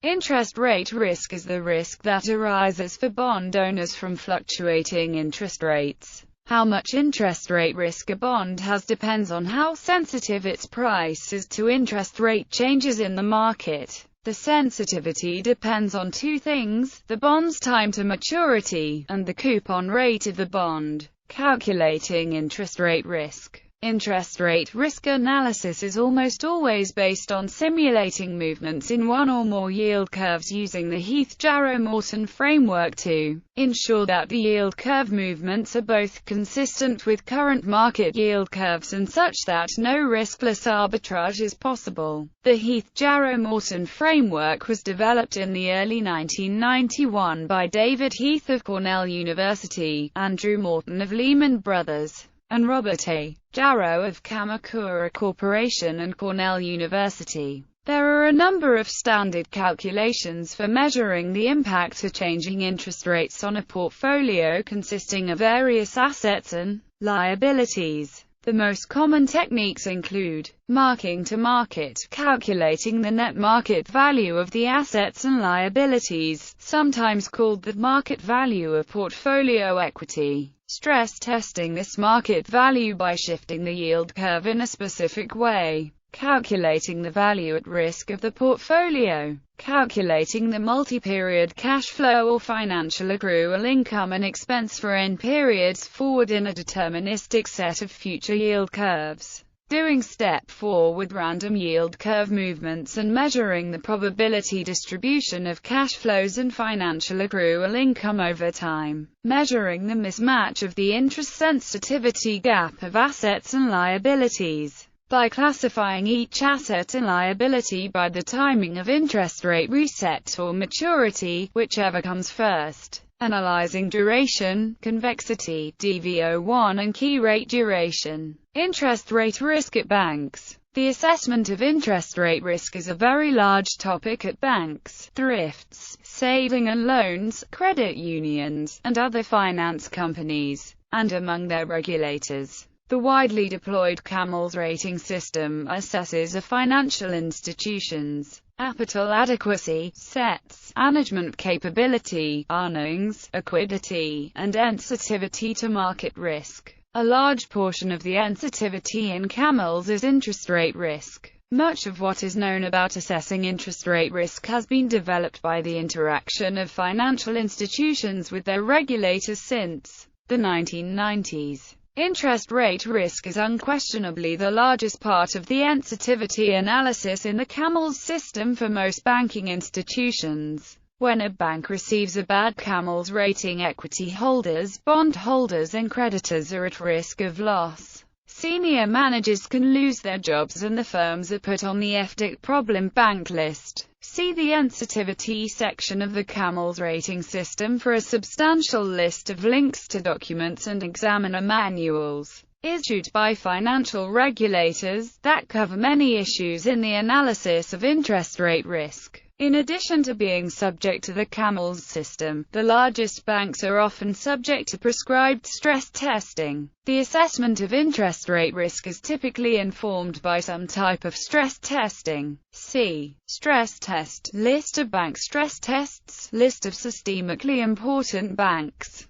Interest rate risk is the risk that arises for bond owners from fluctuating interest rates. How much interest rate risk a bond has depends on how sensitive its price is to interest rate changes in the market. The sensitivity depends on two things: the bond's time to maturity, and the coupon rate of the bond. Calculating interest rate risk. Interest rate risk analysis is almost always based on simulating movements in one or more yield curves using the Heath, Jarrow, Morton framework to ensure that the yield curve movements are both consistent with current market yield curves and such that no riskless arbitrage is possible. The Heath, Jarrow, Morton framework was developed in the early 1991 by David Heath of Cornell University, Andrew Morton of Lehman Brothers, and Robert A. Jarrow of Kamakura Corporation and Cornell University. There are a number of standard calculations for measuring the impact of changing interest rates on a portfolio consisting of various assets and liabilities. The most common techniques include marking to market, calculating the net market value of the assets and liabilities, sometimes called the market value of portfolio equity. Stress testing this market value by shifting the yield curve in a specific way. Calculating the value at risk of the portfolio. Calculating the multi-period cash flow or financial accrual income and expense for n periods forward in a deterministic set of future yield curves. Doing step 4 with random yield curve movements and measuring the probability distribution of cash flows and financial accrual income over time. Measuring the mismatch of the interest sensitivity gap of assets and liabilities. By classifying each asset and liability by the timing of interest rate reset or maturity, whichever comes first. Analyzing duration, convexity, DV01 and key rate duration. Interest rate risk at banks. The assessment of interest rate risk is a very large topic at banks, thrifts, saving and loans, credit unions, and other finance companies, and among their regulators. The widely deployed CAMELS rating system assesses a financial institution's capital adequacy, sets, management capability, earnings, liquidity, and sensitivity to market risk. A large portion of the sensitivity in CAMELS is interest rate risk. Much of what is known about assessing interest rate risk has been developed by the interaction of financial institutions with their regulators since the 1990s. Interest rate risk is unquestionably the largest part of the sensitivity analysis in the CAMELS system for most banking institutions. When a bank receives a bad CAMELS rating, equity holders, bond holders and creditors are at risk of loss. Senior managers can lose their jobs and the firms are put on the FDIC problem bank list. See the sensitivity section of the CAMELS rating system for a substantial list of links to documents and examiner manuals issued by financial regulators that cover many issues in the analysis of interest rate risk. In addition to being subject to the CAMELS system, the largest banks are often subject to prescribed stress testing. The assessment of interest rate risk is typically informed by some type of stress testing. See stress test, list of bank stress tests, list of systemically important banks.